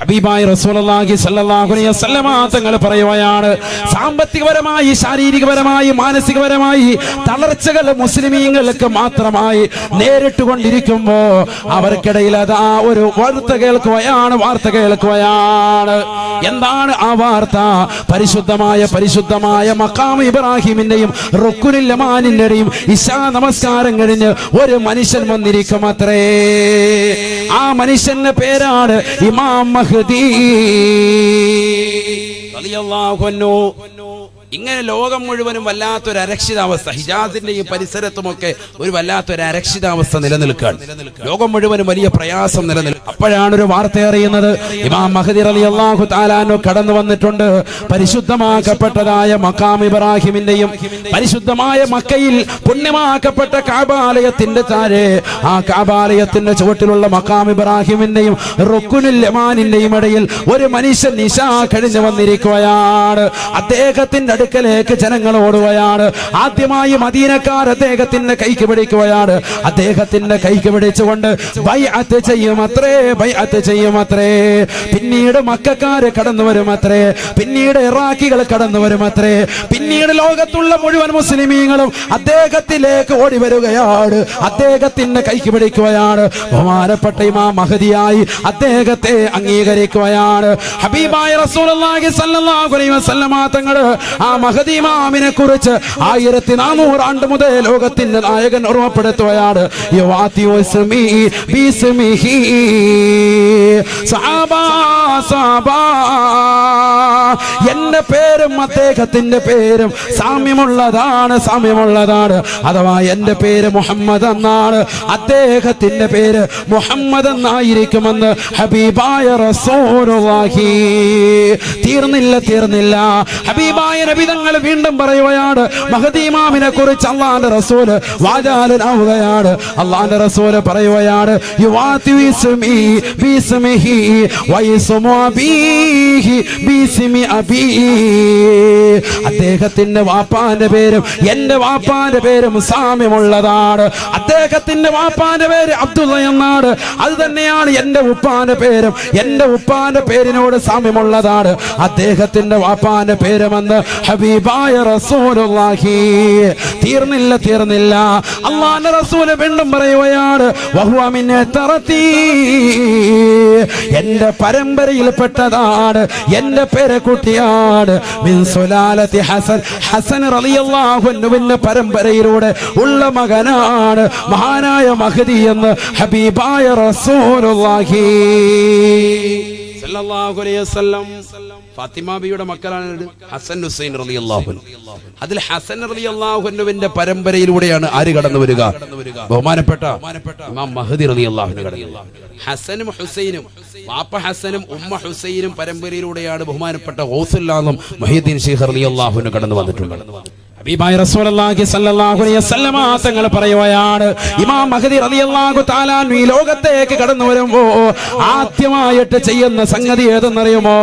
ഹബീബായ റസൂലുള്ളാഹി സ്വല്ലല്ലാഹു അലൈഹി വസല്ലമ തങ്ങൾ പറയുകയാണ്, സാമ്പത്തികപരമായി, ശാരീരികപരമായി, മാനസികപരമായി തളർച്ചകൾ മുസ്ലിമീങ്ങൾക്ക് മാത്രമായി നേരിട്ടുകൊണ്ടിരിക്കുമ്പോ അവർക്കിടയിൽ അതാ ഒരു വാർത്ത കേൾക്കുകയാണ്. എന്താണ് ആ വാർത്ത? പരിശുദ്ധമായ മഖാം ഇബ്രാഹിമിന്റെയും റുക്നുൽ യമാനിന്റെയും ഇശാ നമസ്കാരം കഴിഞ്ഞ് ഒരു മനുഷ്യൻ വന്നിരിക്കും അത്രേ. ആ മനുഷ്യന്റെ പേരാണ് ഇമാം മഹ്ദി റളിയല്ലാഹു അൻഹു. ഇങ്ങനെ ലോകം മുഴുവനും വല്ലാത്തൊരു അരക്ഷിതാവസ്ഥ, ഹിജാസിന്റെ ഈ പരിസരത്തുമൊക്കെ ഒരു വല്ലാത്തൊരു അരക്ഷിതാവസ്ഥ നിലനിൽക്കുകയാണ്. ലോകം മുഴുവനും വലിയ പ്രയാസം നിലനിൽക്കും. അപ്പോഴാണ് ഒരു വാർത്ത അറിയുന്നത്, ഇമാം മഹ്ദി റളിയല്ലാഹു തആല അൻഹു കടന്നു വന്നിട്ടുണ്ട്. പരിശുദ്ധമാക്കപ്പെട്ടതായ മഖാം ഇബ്രാഹിമിന്റെയും പരിശുദ്ധമായ മക്കയിൽ പുണ്യമാക്കപ്പെട്ട കഅബാലയത്തിന്റെ താഴെ, ആ കഅബാലയത്തിന്റെ ചുവട്ടിലുള്ള മഖാം ഇബ്രാഹിമിന്റെയും റുക്നുൽ യമാനിന്റെയും ഇടയിൽ ഒരു മനുഷ്യൻ നിശാ കഴിഞ്ഞു വന്നിരിക്കുകയാണ്. അദ്ദേഹത്തിന്റെ അടുക്കലേക്ക് ജനങ്ങൾ ഓടുകയാണ്. ആദ്യമായി മദീനക്കാർ അദ്ദേഹത്തിന്റെ കൈക്ക് പിടിക്കുകയാണ്. അദ്ദേഹത്തിന്റെ കൈക്ക് പിടിച്ചുകൊണ്ട് ബൈഅത്ത് ചെയ്യുമത്രേ. പിന്നീട് മക്കക്കാര് കടന്നു വരുമത്രേ. പിന്നീട് ഇറാഖികൾ കടന്നു വരുമത്രേ. പിന്നീട് ലോകത്തുള്ള മുഴുവൻ മുസ്ലിമീങ്ങളും അദ്ദേഹത്തിലേക്ക് ഓടി വരികയാണ്. അദ്ദേഹത്തിന്റെ കൈക്ക് പിടിക്കുകയാണ്. ബഹുമാനപ്പെട്ട ഇമാം മഹ്ദിയായി അദ്ദേഹത്തെ അംഗീകരിക്കുകയാണ്. ഹബീബായ റസൂലുള്ളാഹി സ്വല്ലല്ലാഹു അലൈഹി വസല്ലമ തങ്ങൾ ആ മഹദി ഇമാമിനെ കുറിച്ച് 1400 ആണ്ട് മുതൽ ലോകത്തിന്റെ നായകൻ ഓർമ്മപ്പെടുത്തുകയാണ്. എന്റെ പേരും അദ്ദേഹത്തിന്റെ പേരും സാമ്യമുള്ളതാണ്. അഥവാ എന്റെ പേര് മുഹമ്മദ് എന്നാണ്, അദ്ദേഹത്തിന്റെ പേര് മുഹമ്മദ് എന്നായിരിക്കുമെന്ന് ഹബീബായ റസൂലുള്ളാഹി. തീർന്നില്ല. ഹബീബായ നബി തങ്ങൾ വീണ്ടും പറയുകയാണ്, മഹദി ഇമാമിനെ കുറിച്ച് അല്ലാഹുവിന്റെ റസൂൽ വാചാലനാവുകയാണ്. അല്ലാഹുവിന്റെ റസൂൽ പറയുകയാണ്, അദ്ദേഹത്തിന്റെ വാപ്പാന്റെ പേരും എന്റെ വാപ്പാന്റെ പേരും സാമ്യമുള്ളതാണ്. അദ്ദേഹത്തിന്റെ വാപ്പാന്റെ പേര് അബ്ദുള്ള എന്നാണ്. അത് തന്നെയാണ് എന്റെ ഉപ്പാന്റെ പേരും. എന്റെ ഉപ്പാന്റെ പേരിനോട് സാമ്യമുള്ളതാണ് അദ്ദേഹത്തിന്റെ വാപ്പാന്റെ പേരുമെന്ന് ഹബീബായ റസൂലുള്ളാഹി. തീർന്നില്ല. അല്ലാഹുവിന്റെ റസൂൽ വീണ്ടും പറയുകയാണ്, വഹുവ മിൻ തറത്തി, എന്റെ പരമ്പരയിൽപ്പെട്ടതാണ്, എന്റെ പേരക്കുട്ടിയാണ്. മിൻ സുലാലത്തി ഹസൻ റളിയല്ലാഹു അൻഹുവിന്റെ പരമ്പരയിലൂടെ ഉള്ള മകനാണ് മഹാനായ മഹ്ദി എന്ന് ഹബീബായ റസൂലുള്ളാഹി സല്ലല്ലാഹു അലൈഹി വസല്ലം. ഫാത്തിമ ബിയുടെ മക്കളാണ് ഹസൻ ഹുസൈൻ റളിയല്ലാഹു അൻഹു. അതിൽ ഹസൻ റളിയല്ലാഹു അൻഹുവിന്റെ പരമ്പരയിലൂടെയാണ് ആര് കടന്നു വരിക? ബഹുമാനപ്പെട്ട ഇമാം മഹ്ദി റളിയല്ലാഹു അൻഹു കടന്നു. ഹസനും ഹുസൈനും, വാപ്പ ഹസനും ഉമ്മ ഹുസൈനും പരമ്പരയിലൂടെയാണ് ബഹുമാനപ്പെട്ട ഗൗസുൽ ആലം മുഹ്യിദ്ദീൻ ശൈഖ് റളിയല്ലാഹു അൻഹു കടന്നു വന്നിട്ടുള്ളത്. ഹബീബായ റസൂലുള്ളാഹി സ്വല്ലല്ലാഹു അലൈഹി വസല്ലമ തങ്ങൾ പറയുകയാണ്, ഇമാം മഹ്ദി റളിയല്ലാഹു തആല അൻഹു ഈ ലോകത്തേക്ക് കടന്നു വരുമ്പോ ആദ്യമായിട്ട് ചെയ്യുന്ന സംഗതി ഏതെന്നറിയുമോ?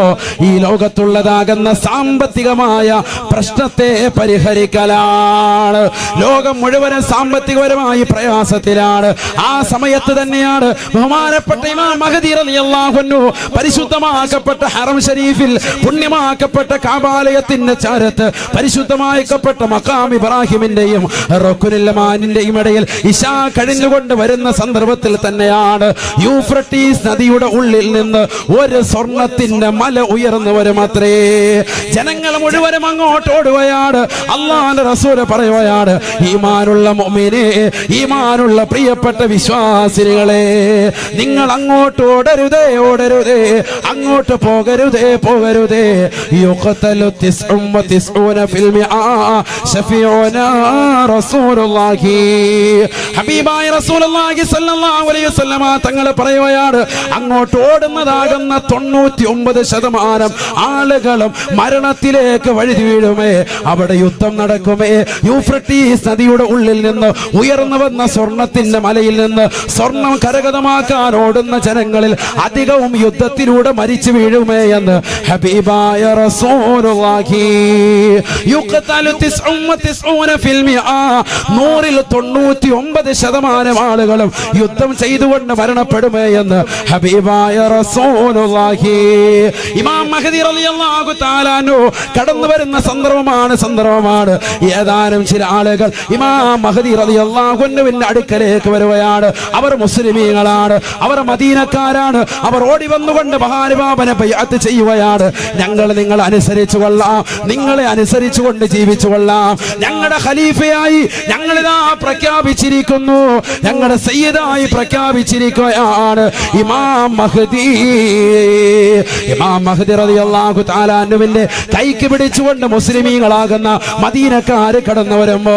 ഈ ലോകത്തുള്ളതാകുന്ന സാമ്പത്തികമായ പ്രശ്നത്തെ പരിഹരിക്കലാണ്. ലോകം മുഴുവനും സാമ്പത്തികപരമായി പ്രയാസത്തിലാണ്. ആ സമയത്ത് തന്നെയാണ് ബഹുമാനപ്പെട്ട ഇമാം മഹ്ദി റളിയല്ലാഹു അൻഹു പരിശുദ്ധമാക്കപ്പെട്ട ഹറം ഷരീഫിൽ, പുണ്യമാക്കപ്പെട്ട കഅബാലയത്തിന്റെ ചാരത്ത് പരിശുദ്ധമാക്കപ്പെട്ട മഖാം ഇബ്രാഹിമിന്റെയും റുക്നുൽ യമാനിന്റെയും ഇടയിൽ ഇശാ കഴിഞ്ഞുകൊണ്ട് വരുന്ന സന്ദർഭത്തിൽ തന്നെയാണ് യൂഫ്രട്ടീസ് നദിയുടെ ഉള്ളിൽ നിന്ന് ഒരു സ്വർണത്തിന്റെ മല ഉയർന്നു വരുമത്രേ. ജനങ്ങൾ മുഴുവനും അങ്ങോട്ട് ഓടുകയാണ്. അല്ലാഹുവിന്റെ റസൂൽ പറയുകയാണ്, ഈമാനുള്ള മുഅ്മിനേ, ഈമാനുള്ള പ്രിയപ്പെട്ട വിശ്വാസികളെ, നിങ്ങൾ അങ്ങോട്ട് ഓടരുതേ, അങ്ങോട്ട് പോകരുതേ. യുഖ്തലു 99 ഫിൽ മിആ ശഫീഉനാ റസൂലുള്ളാഹി. ഹബീബായ റസൂലുള്ളാഹി സ്വല്ലല്ലാഹു അലൈഹി വസല്ലമ തങ്ങൾ പറയുകയാണ്, അങ്ങോട്ട് ഓടുന്നതാകുന്ന 99% ആളുകളും മരണത്തിലേക്ക് വഴുതി വീഴുമേ. അവിടെ യുദ്ധം നടക്കുമേ. യൂഫ്രട്ടീസ് നദിയുടെ ഉള്ളിൽ നിന്ന് ഉയർന്നു വന്ന സ്വർണത്തിന്റെ മലയിൽ നിന്ന് സ്വർണം കരഗതമാക്കാൻ ഓടുന്ന ജനങ്ങളിൽ അധികവും യുദ്ധത്തിലൂടെ മരിച്ചു വീഴുമേ എന്ന് ഹബീബായ റസൂലുള്ളാഹി. യുഖ്തലു 99% ആളുകളും യുദ്ധം ചെയ്തുകൊണ്ട് മരണപ്പെടുമേ എന്ന് ഹബീബായ റസൂലുള്ളാഹി. ഇമാം മഹ്ദി റളിയല്ലാഹു തആല അൻഹു കടന്നു വരുന്ന സന്ദർഭമാണ്. ഏതാനും ചില ആളുകൾ ഇമാം മഹ്ദി റളിയല്ലാഹു അൻഹുവിന്റെ അടുക്കലേക്ക് വരുകയാണ്. അവർ മുസ്ലിമീങ്ങളാണ്, അവർ മദീനക്കാരാണ്. അവർ ഓടി വന്നുകൊണ്ട് മഹാനുഭാവനെ ബൈഅത്ത് ചെയ്യുകയാണ്. ഞങ്ങൾ നിങ്ങളെ അനുസരിച്ചു കൊള്ളാം, നിങ്ങളെ അനുസരിച്ചുകൊണ്ട് ജീവിച്ചു കൊള്ളാം. ഞങ്ങളുടെ ഖലീഫയായി ഞങ്ങളിതാ പ്രഖ്യാപിച്ചിരിക്കുന്നു, ഞങ്ങളുടെ സയ്യിദായി പ്രഖ്യാപിച്ചിരിക്കുകയാണ് ഇമാം മഹ്ദി. ഇമാം മഹ്ദി റളിയല്ലാഹു തആല അൻഹുവിന്റെ കൈക്ക് പിടിച്ചുകൊണ്ട് മുസ്ലിമീങ്ങളാകുന്ന മദീനക്കാര് കടന്നു വരുമ്പോ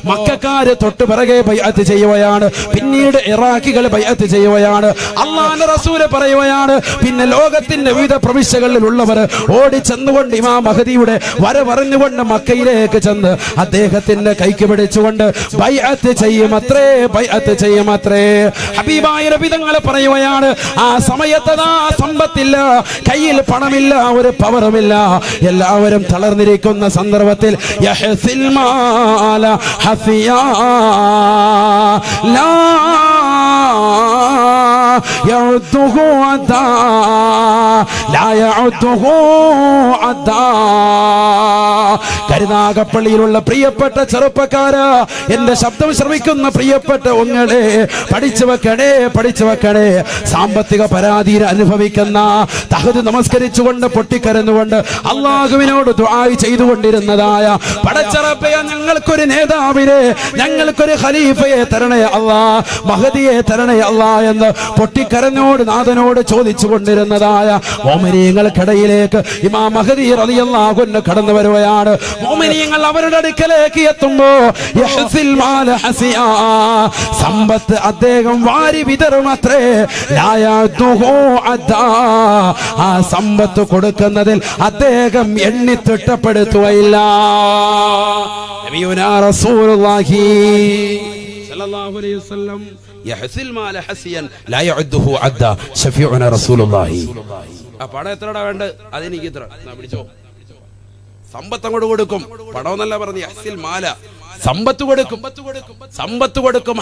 മക്കക്കാര് തൊട്ടു പിറകെ ബൈഅത്ത് ചെയ്യുകയാണ്. പിന്നീട് ഇറാഖികൾ ബൈഅത്ത് ചെയ്യുകയാണ്. അല്ലാഹുവിന്റെ റസൂൽ പറയുകയാണ്, പിന്നെ ലോകത്തിന്റെ വിവിധ പ്രവിശ്യകളിലുള്ളവർ ഓടി ചെന്നുകൊണ്ട് ഇമാം മഹ്ദിയുടെ വരവറിഞ്ഞുകൊണ്ട് മക്കയിലേക്ക് ചെന്ന് അദ്ദേഹത്തിന്റെ കൈക്ക് പിടിച്ചുകൊണ്ട് ബൈഅത്ത് ചെയ്യുമത്രേ, ബൈഅത്ത് ചെയ്യുമത്രേ. ഹബീബായ നബി തങ്ങൾ പറയുകയാണ്, ആ സമയത്ത് സമ്പത്തില്ല, കയ്യിൽ പണമില്ല, ഒരു പവറുമില്ല, എല്ലാവരും തളർന്നിരിക്കുന്ന സന്ദർഭത്തിൽ യഹ്സിൽ മാല ഹഫിയാ ലാ യഉദ്ദുഹു അദാ ലാ യഉദ്ദുഹു അദാ. കരുനാഗപ്പള്ളിയിലുള്ള പ്രിയപ്പെട്ട ചെറുപ്പക്കാരാ, എന്റെ ശബ്ദം ശ്രവിക്കുന്ന പ്രിയപ്പെട്ട ഒങ്ങളെ, പഠിച്ചു വെക്കണേ, പഠിച്ചു വെക്കണേ. സാമ്പത്തിക പരാധീന അനുഭവിക്കുന്ന, തഹജ്ജുദ് നമസ്കരിച്ചുകൊണ്ട് പൊട്ടിക്കരന്നുകൊണ്ട് അള്ളാഹുവിനോട് ദുആ ചെയ്തുകൊണ്ടിരുന്നതായ പടച്ചറപ്പേ, ഞങ്ങൾക്കൊരു നേതാവിനെ, ഞങ്ങൾക്കൊരു ഖലീഫയെ തരണേ അല്ലാ, മഹദിയെ തരണേ അല്ലാ എന്ന് പൊട്ടിക്കരഞ്ഞോട് നാഥനോട് ചോദിച്ചു കൊണ്ടിരുന്നതായ മോമിനീങ്ങൾക്കിടയിലേക്ക് ഇമാം മഹദി റളിയല്ലാഹു അൻഹു കടന്നു വരുകയാണ്. മോമിനീങ്ങൾ അവരുടെ അടുക്കലേക്ക് എത്തുമ്പോ യഹ്സിൽ മാല ഹസിയാ, സമ്പത്ത് അദ്ദേഹം വാരി വിതറുമത്രേ. ലാ യഅ്ദുഹു അദാ, ആ സമ്പത്ത് കൊടുക്കുന്നതിൽ അദ്ദേഹം എണ്ണി തിട്ടപ്പെടുത്തുകയില്ല. നബിയുനാ റസൂലുള്ളാഹി സ്വല്ലല്ലാഹു അലൈഹി വസല്ലം യഹ്സിൽ മാല ഹസിയൻ ലാ യഅദ്ദുഹു അദ്ദാ ശഫീഉനാ റസൂലുള്ളാഹി. ആ പണം എത്രടാ വേണ്ട, അതെനിക്ക് ഇത്ര പിടിച്ചോ. സമ്പത്ത് അങ്ങോട്ട് കൊടുക്കും, പണം എന്നല്ല പറഞ്ഞു, യഹ്സിൽ മാല, സമ്പത്ത് കൊടുക്കും, സമ്പത്ത് കൊടുക്കും.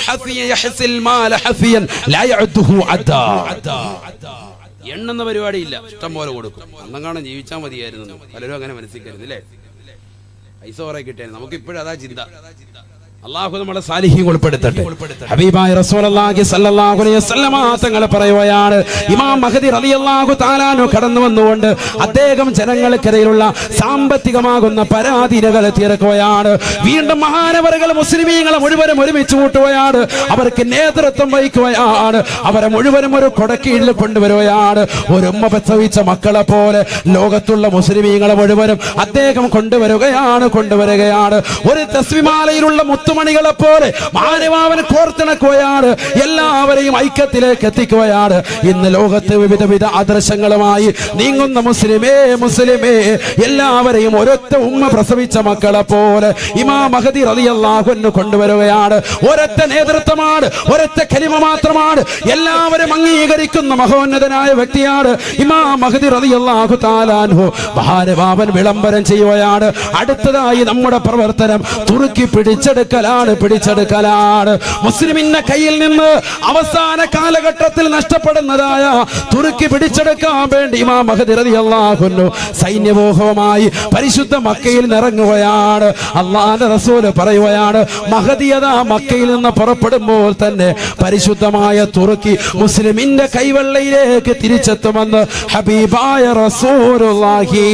യഹ്സിൽ മാല ഹസിയൻ ലാ യഅദ്ദുഹു അദ്ദാ. എണ്ണുന്ന പരിപാടിയില്ല, ഇഷ്ടം പോലെ കൊടുക്കും. അന്നങ്ങാണം ജീവിച്ചാൽ മതിയായിരുന്നു. പലരും അങ്ങനെ മനസ്സിലായിരുന്നില്ലേ, പൈസ കുറെ കിട്ടിയായിരുന്നു. നമുക്ക് ഇപ്പോഴും അതാ ചിന്ത. അല്ലാഹു നമ്മളെ സാലിഹീങ്ങൾ ഉൾപ്പെടുത്തട്ടെ. ഹബീബായ റസൂലുള്ളാഹി സ്വല്ലല്ലാഹു അലൈഹി വസല്ലമ തങ്ങൾ പറയുകയാണ്, ഇമാം മഹ്ദി റളിയല്ലാഹു തആല അൻഹു കടന്നു വന്നുകൊണ്ട് അദ്ദേഹം ജനങ്ങൾക്കിടയിലുള്ള സാമ്പത്തികമാകുന്ന പരാധീനകൾ തീർക്കുകയാണ്. വീണ്ടും മഹാനവറുകൾ മുസ്ലിമീങ്ങളെ മുഴുവനും ഒരുമിച്ച് കൂട്ടുകയാണ്, അവർക്ക് നേതൃത്വം വഹിക്കുകയാണ്, അവരെ മുഴുവനും ഒരു കൊടക്കീഴിൽ കൊണ്ടുവരികയാണ്. ഒരു ഉമ്മ പ്രസവിച്ച മക്കളെ പോലെ ലോകത്തുള്ള മുസ്ലിമീങ്ങളെ മുഴുവനും അദ്ദേഹം കൊണ്ടുവരികയാണ്. ഒരു തസ്ബീമാലയിലുള്ള മുത്തുമണികളെ പോലെ മാനവാവൻ കോർത്തിണക്കുകയാണ്, എല്ലാവരെയും ഐക്യത്തിലേക്ക് എത്തിക്കുകയാണ്. ഇന്ന് ലോകത്ത് വിവിധ ആദർശങ്ങളുമായി നീങ്ങുന്ന മുസ്ലിമേ, എല്ലാവരെയും ഒരൊറ്റ ഉമ്മ പ്രസവിച്ച മക്കളെ പോലെ ഇമാം മഹ്ദി റളിയല്ലാഹു അൻഹു കൊണ്ടുവരികയാണ്. ഒരൊറ്റ നേതൃത്വമാണ്, ഒരൊറ്റ കലിമ മാത്രമാണ്, എല്ലാവരും അംഗീകരിക്കുന്ന മഹോന്നതനായ വ്യക്തിയാണ് ഇമാം മഹ്ദി റളിയല്ലാഹു തആല അൻഹു. മഹാനവാവൻ വിളംബരം ചെയ്യുകയാണ്, അടുത്തതായി നമ്മുടെ പ്രവർത്തനം തുർക്കി പിടിച്ചെടുക്കലാണ്. മുസ്ലിമിന്റെ കയ്യിൽ നിന്ന് അവസാന കാലഘട്ടത്തിൽ നഷ്ടപ്പെടുന്നതായ തുർക്കി പിടിച്ചെടുക്കാൻ വേണ്ടി ഇമാം മഹ്ദി റളിയല്ലാഹു അൻഹു സൈന്യവ്യൂഹവുമായി പരിശുദ്ധ മക്കയിൽ ഇറങ്ങുകയാണ്. അല്ലാഹുവിന്റെ റസൂൽ പറയുകയാണ്, മഹദിയത മക്കയിൽ നിന്ന് പുറപ്പെടുമ്പോൾ തന്നെ പരിശുദ്ധമായ തുർക്കി മുസ്ലിമിന്റെ കൈവെള്ളയിലേക്ക് തിരിച്ചെത്തുമെന്ന് ഹബീബായ റസൂലുള്ളാഹി.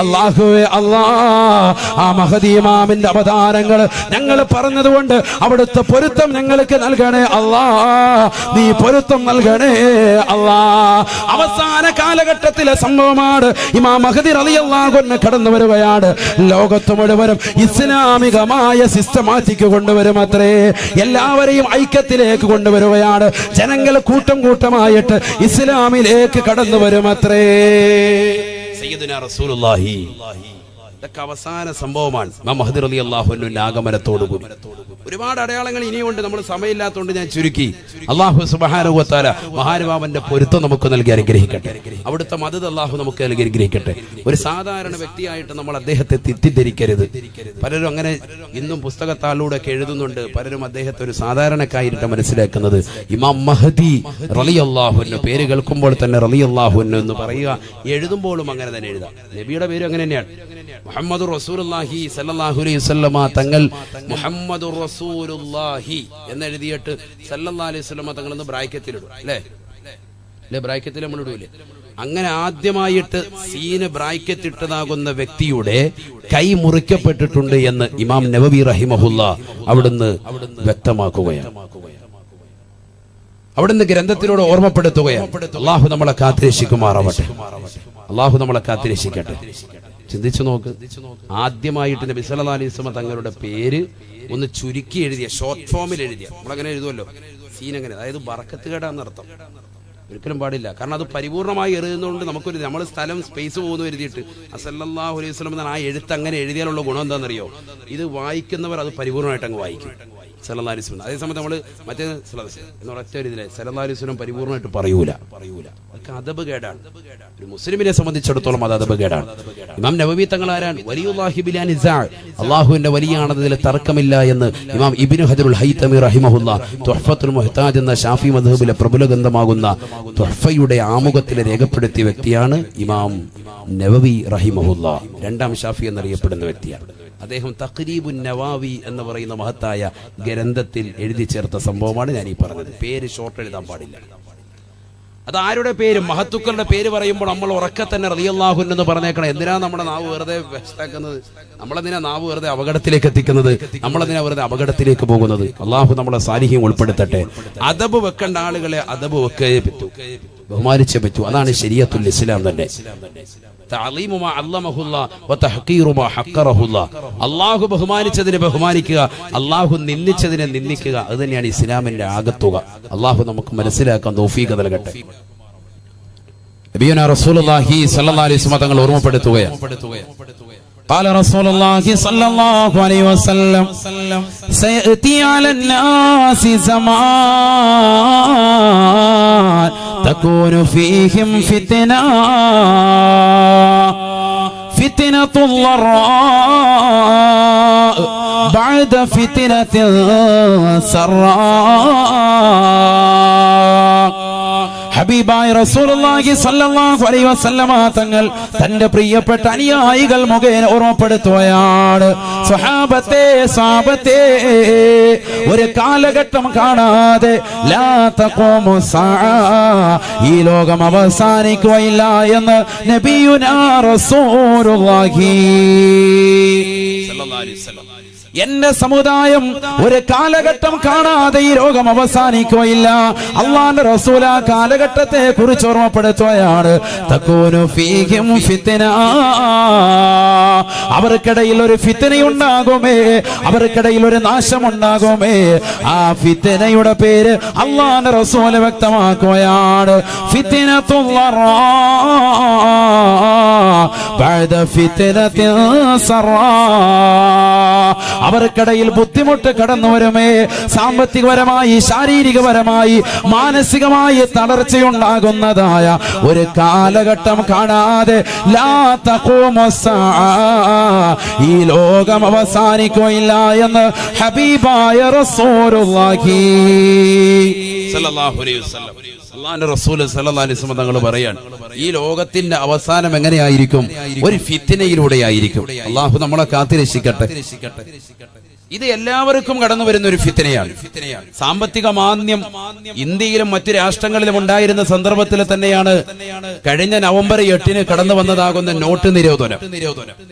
അല്ലാഹുവേ അല്ലാഹ്, ആ മഹദി ഇമാമിന്റെ അവതാരങ്ങൾ ഞങ്ങൾ പറഞ്ഞതുകൊണ്ട് അവിടുത്തെ പൊരുത്തം ഞങ്ങൾക്ക് നൽകണേ അല്ലാ, നീ പൊരുത്തം നൽകണേ അല്ലാ. അവസാന കാലഘട്ടത്തിലെ സംഭവമാണ്. ഇമാം മഹ്ദി റളിയല്ലാഹു അൻഹു കടന്നു വരികയാണ്. ലോകത്ത് മുഴുവനും ഇസ്ലാമികമായ സിസ്റ്റമാറ്റിക് കൊണ്ടുവരും അത്രേ, എല്ലാവരെയും ഐക്യത്തിലേക്ക് കൊണ്ടുവരികയാണ്. ജനങ്ങൾ കൂട്ടമായിട്ട് ഇസ്ലാമിലേക്ക് കടന്നു വരും അത്രേ. സയ്യിദുനാ റസൂലുള്ളാഹി ഇതൊക്കെ അവസാന സംഭവമാണ് ഇമാം മഹ്ദി റളിയല്ലാഹു അൻഹുവിന്റെ ആഗമനത്തോടുകൂടി. ഒരുപാട് അടയാളങ്ങൾ ഇനിയുണ്ട്, നമ്മൾ സമയമില്ലാത്തതുകൊണ്ട് ഞാൻ ചുരുക്കി. അല്ലാഹു സുബ്ഹാനഹു വ തആല മഹാനുഭാവന്റെ പൊരുത്തം നമുക്ക് നൽകി അനുഗ്രഹിക്കട്ടെ. അവിടുത്തെ മദദ് അല്ലാഹു നമുക്ക് നൽകി അനുഗ്രഹിക്കട്ടെ. ഒരു സാധാരണ വ്യക്തിയായിട്ട് നമ്മൾ അദ്ദേഹത്തെ തെറ്റിദ്ധരിക്കരുത്. പലരും അങ്ങനെ ഇന്നും പുസ്തകത്താളിലൂടെ ഒക്കെ എഴുതുന്നുണ്ട്. പലരും അദ്ദേഹത്തെ ഒരു സാധാരണക്കായിട്ട് മനസ്സിലാക്കുന്നത്. ഇമാം മഹ്ദി റളിയല്ലാഹു അൻഹു പേര് കേൾക്കുമ്പോൾ തന്നെ റളിയല്ലാഹു അൻഹു എന്ന് പറയുക, എഴുതുമ്പോഴും അങ്ങനെ തന്നെ എഴുതാം. നബിയുടെ പേര് അങ്ങനെ തന്നെയാണ്. മുഹമ്മദുർ റസൂലുള്ളാഹി സ്വല്ലല്ലാഹു അലൈഹി വസല്ലമ തങ്ങൾ മുഹമ്മദുർ റസൂലുള്ളാഹി എന്ന് എഴുതിയിട്ട് സല്ലല്ലാഹു അലൈഹി വസല്ലമ തങ്ങൾ എന്ന് ബ്രാക്കറ്റിലിടും. അല്ലേ? ബ്രാക്കറ്റിൽ നമ്മൾ ഇടൂലേ? അങ്ങനെ ആദ്യമായിട്ട് സീന് ബ്രാക്കറ്റ് ഇട്ടതാകുന്ന വ്യക്തിയുടെ കൈ മുറിക്കപ്പെട്ടിട്ടുണ്ട് എന്ന് ഇമാം നവവി റഹിമഹുല്ലാ അവിടുന്ന് വ്യക്തമാക്കുകയാണ്. അവിടുന്ന് ഗ്രന്ഥത്തിലൂടെ ഓർമ്മപ്പെടുത്തുകയാണ്. അല്ലാഹു നമ്മളെ കാത്തിരക്ഷിക്കുമാറാവട്ടെ. അല്ലാഹു നമ്മളെ കാത്തിരക്ഷിക്കട്ടെ. ചിന്തിച്ചു നോക്ക്, ആദ്യമായിട്ട് നബി സല്ലല്ലാഹു അലൈഹി വസല്ലം തങ്ങളുടെ പേര് ഒന്ന് ചുരുക്കി എഴുതിയ, ഷോർട്ട് ഫോമിൽ എഴുതിയ, നമ്മളങ്ങനെ എഴുതുമല്ലോ സീൻ, അങ്ങനെ, അതായത് ബറക്കത്ത് കേടാന്നർത്ഥം. ഒരിക്കലും പാടില്ല. കാരണം അത് പരിപൂർണമായി എഴുതുന്നതുകൊണ്ട് നമ്മൾ സ്ഥലം സ്പേസ് പോകുന്നു എഴുതിയിട്ട് സല്ലല്ലാഹു അലൈഹി വസല്ലം എന്ന ആ എഴുത്ത് അങ്ങനെ എഴുതിയാലുള്ള ഗുണം എന്താണെന്നറിയോ? ഇത് വായിക്കുന്നവർ അത് പരിപൂർണമായിട്ട് അങ്ങ് വായിക്കും. സല്ലല്ലാഹു അലൈഹി വസല്ലം. അതേസമയത്ത് നമ്മൾ മറ്റേ ഒറ്റ ഇതിലെ സല്ലല്ലാഹു അലൈഹി വസല്ലം പരിപൂർണമായിട്ട് പറയൂല. അതൊക്കെ അദബ് കേടാണ്. ഒരു മുസ്ലിമിനെ സംബന്ധിച്ചിടത്തോളം അത് അദബ് കേടാണ്. ഇമാം നവവി തങ്ങൾ ആരാണ്? വലിയുല്ലാഹി ബിലാ നിസാ, അല്ലാഹുവിന്റെ വലിയാണതിൽ തർക്കമില്ല എന്ന് ഇമാം ഇബ്നു ഹജറുൽ ഹൈതമി റഹിമഹുല്ലാ തുഹ്ഫത്തുൽ മുഹ്താജ് എന്ന ഷാഫി മദ്ഹബിലെ പ്രബല ഗ്രന്ഥമാകുന്ന തുഹ്ഫയുടെ ആമുഖത്തിൽ രേഖപ്പെടുത്തിയ വ്യക്തിയാണ് ഇമാം നവവി റഹിമഹുല്ലാ. രണ്ടാം ഷാഫി എന്നറിയപ്പെടുന്ന വ്യക്തിയാണ്. അദ്ദേഹം തഖ്രീബുൻ നവാവി എന്ന് പറയുന്ന മഹത്തായ ഗ്രന്ഥത്തിൽ എഴുതി ചേർത്ത സംഭവമാണ് ഞാൻ ഈ പറഞ്ഞത്. പേര് ഷോർട്ട് എഴുതാൻ പാടില്ല. അത് ആരുടെ പേര്? മഹത്തുക്കളുടെ പേര് പറയുമ്പോൾ നമ്മൾ ഉറക്കെ തന്നെ റളിയല്ലാഹു അൻഹു എന്ന് പറഞ്ഞേക്കണം. എന്തിനാ നമ്മുടെ നാവ് വെറുതെ വ്യസ്താക്കുന്നത്? നമ്മളെന്തിനാ നാവ് വെറുതെ അപകടത്തിലേക്ക് എത്തിക്കുന്നത്? നമ്മളെന്തിനാ വെറുതെ അപകടത്തിലേക്ക് പോകുന്നത്? അള്ളാഹു നമ്മളെ സാലിഹ്യം ഉൾപ്പെടുത്തട്ടെ. അദബ് വെക്കേണ്ട ആളുകളെ അദബ് വെക്കേ പറ്റൂ, ബഹുമാനിച്ചേ പറ്റൂ. അതാണ് ശരീഅത്തുൽ ഇസ്ലാം തന്നെ. അള്ളാഹു ബഹുമാനിച്ചതിനെ ബഹുമാനിക്കുക, അള്ളാഹു നിന്ദിച്ചതിനെ നിന്ദിക്കുക. അത് തന്നെയാണ് ഇസ്ലാമിന്റെ ആകത്തുക. അള്ളാഹു നമുക്ക് മനസ്സിലാക്കാൻ തൗഫീഖ് നൽകട്ടെ. നബിയുനാ റസൂലുള്ളാഹി സ്വല്ലല്ലാഹു അലൈഹി വസല്ലം തങ്ങൾ ഓർമ്മപ്പെടുത്തുകയാണ്. قال رسول الله صلى الله عليه وسلم سيأتي على الناس زمان تكون فيهم فتنة الضراء بعد فتنة السراء. ഹബീബായ റസൂലുള്ളാഹി സ്വല്ലല്ലാഹു അലൈഹി വസല്ലമ തങ്ങൾ തന്റെ പ്രിയപ്പെട്ട അനുയായികൾ മുഖേന ഓർമ്മപ്പെടുത്തുകയാണ്. സ്വഹാബത്തെ ഒരു കാലഘട്ടം കാണാതെ ലാ തഖൂമു സഅ, ഈ ലോകം അവസാനിക്കുകയില്ല എന്ന് നബിയുനാ റസൂലുള്ളാഹി സ്വല്ലല്ലാഹു അലൈഹി വസല്ലം. എന്റെ സമുദായം ഒരു കാലഘട്ടം കാണാതെ ഈ ലോകം അവസാനിക്കുകയില്ല. അല്ലാഹുവിന്റെ റസൂൽ ആ കാലഘട്ടത്തെ കുറിച്ച് ഓർമ്മപ്പെടുത്തുകയാണ്. തകൂനു ഫീഹിം ഫിത്ന, അവർക്കിടയിൽ ഒരു ഫിത്നയുണ്ടാകുമേ, അവർക്കിടയിൽ ഒരു നാശമുണ്ടാകുമേ. ആ ഫിത്നയുടെ പേര് അല്ലാഹുവിന്റെ റസൂൽ വ്യക്തമാക്കുകയാണ്. ഫിത്നത്തുൽ ളറാ ബഅദ ഫിത്നത്തിൻ സറാ. അവർക്കിടയിൽ ബുദ്ധിമുട്ട് കടന്നു വരുമേ, സാമ്പത്തികപരമായി, ശാരീരികപരമായി, മാനസികമായി തളർച്ചയുണ്ടാകുന്നതായ ഒരു കാലഘട്ടം കാണാതെ ലാ തഖൂമു സഅ, ഈ ലോകം അവസാനിക്കുകയില്ല എന്ന് ഹബീബായ റസൂലുള്ളാഹി സ്വല്ലല്ലാഹു അലൈഹി വസല്ലം. അല്ലാഹുവിന്റെ റസൂൽ സല്ലല്ലാഹു അലൈഹി വസല്ലം തങ്ങൾ പറയാണ്, ഈ ലോകത്തിന്റെ അവസാനം എങ്ങനെയായിരിക്കും? ഒരു ഫിത്നയിലൂടെയായിരിക്കും. അല്ലാഹു നമ്മളെ കാത്തിരക്ഷിക്കട്ടെ. ഇത് എല്ലാവർക്കും കടന്നു വരുന്ന ഒരു ഫിത്നയാണ്. സാമ്പത്തിക മാന്ദ്യം ഇന്ത്യയിലും മറ്റു രാഷ്ട്രങ്ങളിലും ഉണ്ടായിരുന്ന സന്ദർഭത്തിൽ തന്നെയാണ് കഴിഞ്ഞ നവംബർ 8 കടന്നു വന്നതാകുന്ന നോട്ട് നിരോധനം.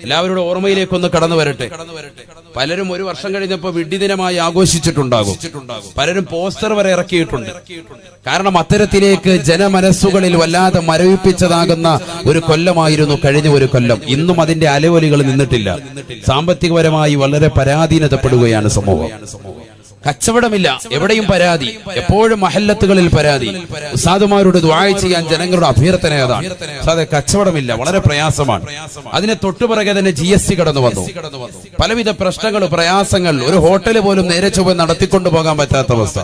എല്ലാവരുടെ ഓർമ്മയിലേക്കൊന്ന് കടന്നു വരട്ടെ. പലരും ഒരു വർഷം കഴിഞ്ഞപ്പോൾ വിഡ്ഢിദിനമായി ആഘോഷിച്ചിട്ടുണ്ടാകും. പലരും പോസ്റ്റർ വരെ ഇറക്കിയിട്ടുണ്ട്. കാരണം അത്തരത്തിലേക്ക് ജനമനസ്സുകളിൽ വല്ലാതെ മരവിപ്പിച്ചതാകുന്ന ഒരു കൊല്ലമായിരുന്നു കഴിഞ്ഞ ഒരു കൊല്ലം. ഇന്നും അതിന്റെ അലവലികൾ നിന്നിട്ടില്ല. സാമ്പത്തികപരമായി വളരെ പരാധീനതപ്പെടുകയാണ് സമൂഹം. കച്ചവടമില്ല, എവിടെയും പരാതി, എപ്പോഴും മഹല്ലത്തുകളിൽ പരാതി. ഉസ്താദുമാരോട് ദുആ ചെയ്യാൻ ജനങ്ങളുടെ അഭ്യർത്ഥന അതാണ്. ഉസ്താദേ, കച്ചവടമില്ല, വളരെ പ്രയാസമാണ്. അതിനെ തൊട്ടുപിറകെ തന്നെ GST കടന്നു വന്നു. പലവിധ പ്രശ്നങ്ങൾ, പ്രയാസങ്ങൾ. ഒരു ഹോട്ടൽ പോലും നേരെ ചൊവ്വെ നടത്തിക്കൊണ്ടു പോകാൻ പറ്റാത്ത അവസ്ഥ.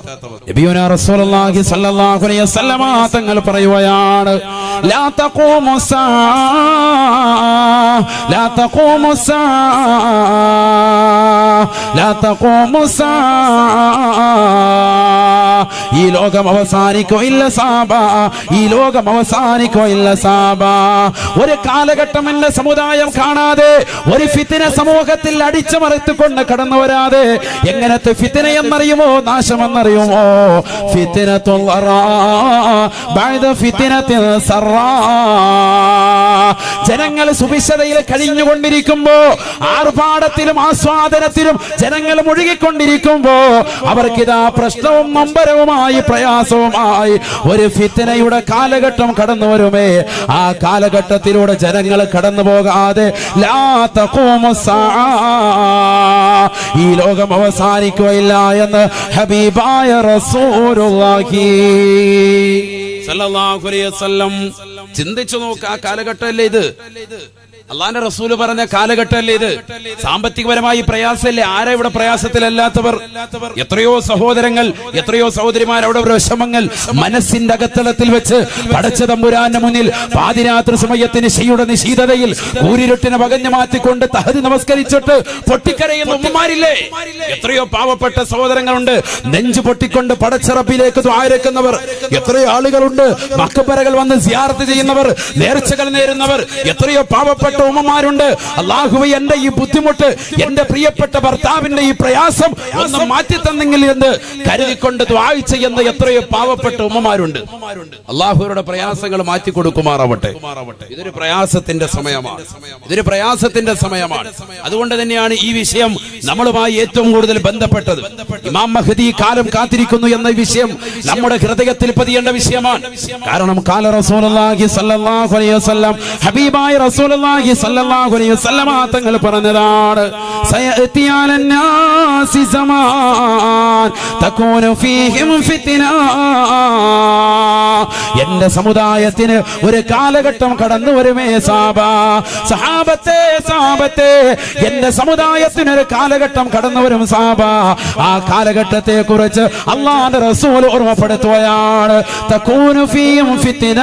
നബിയുനാ റസൂലുള്ളാഹി സ്വല്ലല്ലാഹു അലൈഹി വസല്ലമ തങ്ങൾ പറയുകയാണ്, ലാ തഖൂമു ലാ തഖൂമു ലാ തഖൂമു ഈ ലോകം അവസാനിക്കോ ഇല്ല സാബ, ഈ ലോകം അവസാനിക്കോ ഇല്ല സാബ. ഒരു കാലഘട്ടം എന്റെ സമുദായം കാണാതെ, ഒരു ഫിത്ന സമൂഹത്തിൽ അടിച്ചമർത്തിക്കൊണ്ട് കടന്നു വരാതെ. എങ്ങനത്തെ ഫിത്ന എന്നറിയുമോ, നാശമെന്നറിയുമോ? ഫിത്നത്തുൽ ളറാ ബഅദ ഫിത്നത്തിൽ സറാ. ജനങ്ങൾ സുഭിക്ഷതയിൽ കഴിഞ്ഞുകൊണ്ടിരിക്കുമ്പോ, ആർഭാടത്തിലും ആസ്വാദനത്തിലും ജനങ്ങൾ മുഴുകിക്കൊണ്ടിരിക്കുമ്പോ, അവർക്കിതാ പ്രശ്നവും നൊമ്പരവുമായി പ്രയാസവുമായി ഒരു ഫിത്നയുടെ കാലഘട്ടം കടന്നു വരുമേ. ആ കാലഘട്ടത്തിലൂടെ ജനങ്ങൾ കടന്നു പോകാതെ ലാ തഖൂമു സ്സാഅ, ഈ ലോകം അവസാനിക്കുകയില്ല എന്ന് ഹബീബായ റസൂലുള്ളാഹി സല്ലല്ലാഹു അലൈഹി വസല്ലം. ചിന്തിച്ചു നോക്ക്, ആ കാലഘട്ടമല്ലേ ഇത്? അള്ളാന്റെ റസൂല് പറഞ്ഞ കാലഘട്ടമല്ലേ ഇത്? സാമ്പത്തികപരമായി പ്രയാസമല്ലേ? ആരാ ഇവിടെ പ്രയാസത്തിലല്ലാത്തവർ? എത്രയോ സഹോദരങ്ങൾ, എത്രയോ സഹോദരിമാർ അവിടെ വിഷമങ്ങൾ മനസ്സിന്റെ അകത്തളത്തിൽ വെച്ച് പടച്ച തമ്പുരാന്റെ മുന്നിൽ പാതിരാത്രി സമയത്തിന് ശിയുടെ നിശീതതയിൽ കൂരിരുട്ടിനെ പകഞ്ഞു മാറ്റിക്കൊണ്ട് തഹദ് നമസ്കരിച്ചിട്ട് പൊട്ടിക്കരയുന്ന ഉമ്മമാരില്ലേ? എത്രയോ പാവപ്പെട്ട സഹോദരങ്ങളുണ്ട്, നെഞ്ചു പൊട്ടിക്കൊണ്ട് പടച്ച റബ്ബിലേക്ക് ദുആരക്കുന്നവർ. എത്രയോ ആളുകളുണ്ട്, മഖബറകൾ വന്ന് സിയാറത്ത് ചെയ്യുന്നവർ, നേർച്ചകൾ നേരുന്നവർ. എത്രയോ പാവപ്പെട്ട ഉമ്മമാരുണ്ട്. അല്ലാഹുവേ, എന്റെ ഈ ബുദ്ധിമുട്ട്, എന്റെ പ്രിയപ്പെട്ട ഭർത്താവിന്റെ ഈ പ്രയാസം ഒന്ന് മാറ്റി തന്നെങ്കിൽ എന്ന് കരുതിക്കൊണ്ട് ദുആ ചെയ്യുന്ന എത്രയോ പാവപ്പെട്ട ഉമ്മമാരുണ്ട്. അല്ലാഹുവയുടെ പ്രയാസങ്ങൾ മാറ്റി കൊടുക്കുമാറാവട്ടെ. ഇതൊരു പ്രയാസത്തിന്റെ സമയമാണ്, ഇതൊരു പ്രയാസത്തിന്റെ സമയമാണ്. അതുകൊണ്ട് തന്നെയാണ് ഈ വിഷയം നമ്മളുമായി ഏറ്റവും കൂടുതൽ ബന്ധപ്പെട്ടത്. ഇമാം മഹ്ദി കാലം കാത്തിരിക്കുന്നു എന്ന വിഷയം നമ്മുടെ ഹൃദയത്തിൽ പതിയേണ്ട വിഷയമാണ്. കാരണം ഖാല റസൂലുള്ളാഹി സ്വല്ലല്ലാഹു അലൈഹി വസല്ലം, ഹബീബായ റസൂലുള്ളാഹി സല്ലല്ലാഹു അലൈഹി വസല്ലമ തങ്ങൾ പറഞ്ഞതാണ്, സയഅതി അലന്നാസി സമാൻ തകൂനു ഫീഹിം ഫിത്ന. എന്റെ സമുദായത്തിന് ഒരു കാലഘട്ടം കടന്നു വരുമേ സഹാബത്തെ, എന്റെ സമുദായത്തിന് ഒരു കാലഘട്ടം കടന്നു വരും സാബ. ആ കാലഘട്ടത്തെ കുറിച്ച് അല്ലാഹുവിന്റെ റസൂൽ ഓർമ്മപ്പെടുത്തുകയാണ്, തകൂനു ഫീഹിം ഫിത്ന.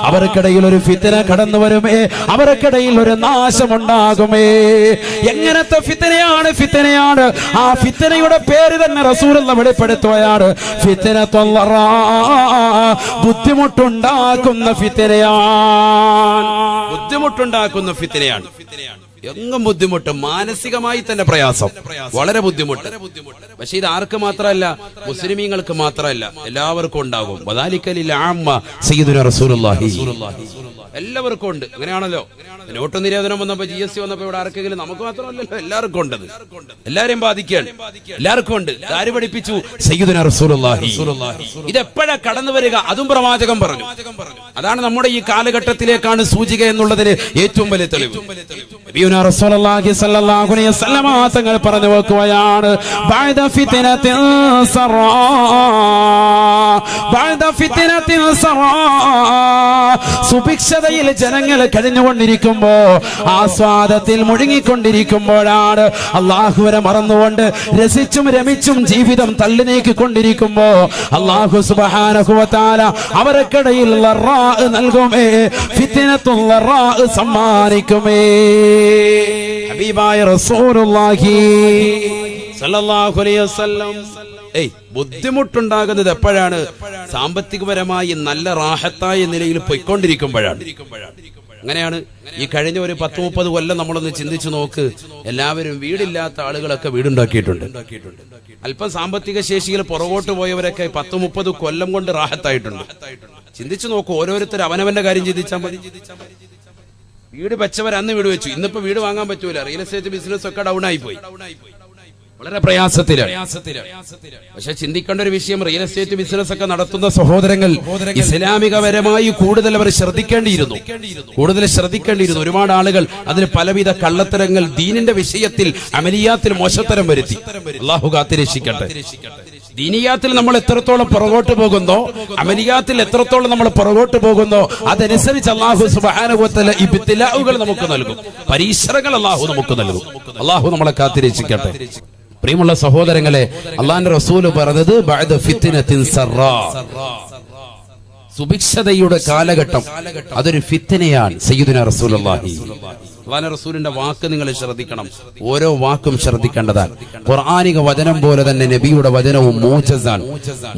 അവർക്കിടയിൽ ഒരു ഫിത്ന കടന്നു വരുമേ, അവർക്കിടയിൽ ഒരു നാശമുണ്ടാകുമേ. എങ്ങനത്തെ ഫിത്നയാണ്? ഫിത്നയാണ്, ആ ഫിത്നയുടെ പേര് തന്നെ റസൂലുള്ള വെളിപ്പെടുത്തുകയാണ്, ഫിത്നത്തുൽ ളറാ, ബുദ്ധിമുട്ടുണ്ടാക്കുന്ന ഫിത്നയാണ്. ബുദ്ധിമുട്ടുണ്ടാക്കുന്ന ഫിത്നയാണ്. എങ്ങും ബുദ്ധിമുട്ട്, മാനസികമായി തന്നെ പ്രയാസം, വളരെ ബുദ്ധിമുട്ട്. പക്ഷെ ഇത് ആർക്ക് മാത്രമല്ല, മുസ്ലിമീങ്ങൾക്ക് മാത്രമല്ല, എല്ലാവർക്കും ഉണ്ടാകും. വദാലിക്കലിൽ ആമ്മ സയ്യിദുനാ റസൂലുള്ളാഹി, എല്ലാവർക്കും ഉണ്ട്. അങ്ങനെയാണല്ലോ, നോട്ട് നിരോധനം വന്നപ്പോ, GST വന്നപ്പോ ഇവിടെ ആർക്കെങ്കിലും, നമുക്ക് മാത്രമല്ലല്ലോ, എല്ലാവർക്കും ഉണ്ട്. എല്ലാരെയും ബാധിക്കുകയാണ്, എല്ലാവർക്കും ഉണ്ട്. ആര് പഠിപ്പിച്ചു? സയ്യിദുനാ റസൂലുള്ളാഹി. ഇതെപ്പോഴാ കടന്നു വരിക? അതും പ്രവാചകൻ പറഞ്ഞു. അതാണ് നമ്മുടെ ഈ കാലഘട്ടത്തിലേക്കാണ് സൂചിക എന്നുള്ളതിന് ഏറ്റവും വലിയ തെളിവ്. നബിയുനാ റസൂലുള്ളാഹി സ്വല്ലല്ലാഹു അലൈഹി വസല്ലമ തങ്ങൾ പറഞ്ഞു വെക്കുകയാണ്, ബഅദ ഫിത്നത്തിൻ സറാ, ബഅദ ഫിത്നത്തിൻ സറാ. സുഭിക്ഷതയിൽ ജനങ്ങൾ കഴിഞ്ഞുകൊണ്ടിരിക്കുമ്പോ, ആസ്വാദത്തിൽ മുഴുകിക്കൊണ്ടിരിക്കുമ്പോഴാണ്, അല്ലാഹുവിനെ മറന്നുകൊണ്ട് രസിച്ചും രമിച്ചും ജീവിതം തള്ളി നീക്കിക്കൊണ്ടിരിക്കുമ്പോ അല്ലാഹു സുബ്ഹാനഹു വ തആല അവർക്കിടയിൽ ലറാ നൽകുമേ, ഫിത്നത്തുൽ ലറാ സമ്മാനിക്കുമേ. ഹബീബായ റസൂലുള്ളാഹി സല്ലല്ലാഹു അലൈഹി വസല്ലം. ബുദ്ധിമുട്ടുണ്ടാകുന്നത് എപ്പോഴാണ്? സാമ്പത്തികപരമായി നല്ല റാഹത്തായ നിലയിൽ പൊയ്ക്കൊണ്ടിരിക്കുമ്പോഴാണ്. അങ്ങനെയാണ് ഈ കഴിഞ്ഞ ഒരു 10-30 കൊല്ലം നമ്മളൊന്ന് ചിന്തിച്ചു നോക്ക്. എല്ലാവരും വീടില്ലാത്ത ആളുകളൊക്കെ വീടുണ്ടാക്കിയിട്ടുണ്ട്. അല്പം സാമ്പത്തിക ശേഷിയിൽ പുറകോട്ട് പോയവരൊക്കെ 10-30 കൊല്ലം കൊണ്ട് റാഹത്തായിട്ടുണ്ട്. ചിന്തിച്ചു നോക്കൂ, ഓരോരുത്തർ അവനവന്റെ കാര്യം ചിന്തിച്ചാൽ മതി. വീട് വെച്ചവർ അന്ന് വീട് വെച്ചു, ഇന്നിപ്പോ വീട് വാങ്ങാൻ പറ്റൂല. റിയൽ എസ്റ്റേറ്റ് ബിസിനസ് ഒക്കെ ഡൗൺ ആയി പോയി. വളരെ പ്രയാസത്തിലാണ്. പക്ഷെ ചിന്തിക്കേണ്ട ഒരു വിഷയം, റിയൽ എസ്റ്റേറ്റ് ബിസിനസ് ഒക്കെ നടത്തുന്ന സഹോദരങ്ങൾ ഇസ്ലാമികപരമായി കൂടുതൽ അവർ ശ്രദ്ധിക്കേണ്ടിയിരുന്നു. ഒരുപാട് ആളുകൾ അതിന് പലവിധ കള്ളത്തരങ്ങൾ ദീനിന്റെ വിഷയത്തിൽ അമലിയാത്തിൽ മോശത്തരം വരുത്തി. അല്ലാഹു കാത്തിരക്ഷിക്കട്ടെ. ദീനിയാത്തിൽ നമ്മൾ എത്രത്തോളം പുറകോട്ട് പോകുന്നോ, അമലിയാത്തിൽ എത്രത്തോളം നമ്മൾ പുറകോട്ട് പോകുന്നോ, അതനുസരിച്ച് അല്ലാഹു സുബ്ഹാനഹു വ തആല ഇബ്തിലാഉകൾ നമുക്ക് നൽകും, പരീക്ഷണങ്ങൾ അല്ലാഹു നമുക്ക് നൽകും. അല്ലാഹു നമ്മളെ കാത്തിരക്ഷിക്കട്ടെ. പ്രിയമുള്ള സഹോദരങ്ങളെ, അല്ലാഹുവിന്റെ റസൂല് പറഞ്ഞത് ബഅദ ഫിത്നത്തിൻ സറാ, സുഭിക്ഷതയുടെ കാലഘട്ടം അതൊരു ഫിത്നയാണ്. സയ്യിദുനാ റസൂലുള്ളാഹി അല്ലാഹുവിന്റെ റസൂലിന്റെ വാക്ക് നിങ്ങൾ ശ്രദ്ധിക്കണം, ഓരോ വാക്കും ശ്രദ്ധിക്കേണ്ടതാണ്. ഖുർആനിക വചനം പോലെ തന്നെ നബിയുടെ വചനവും മോചസാണ്.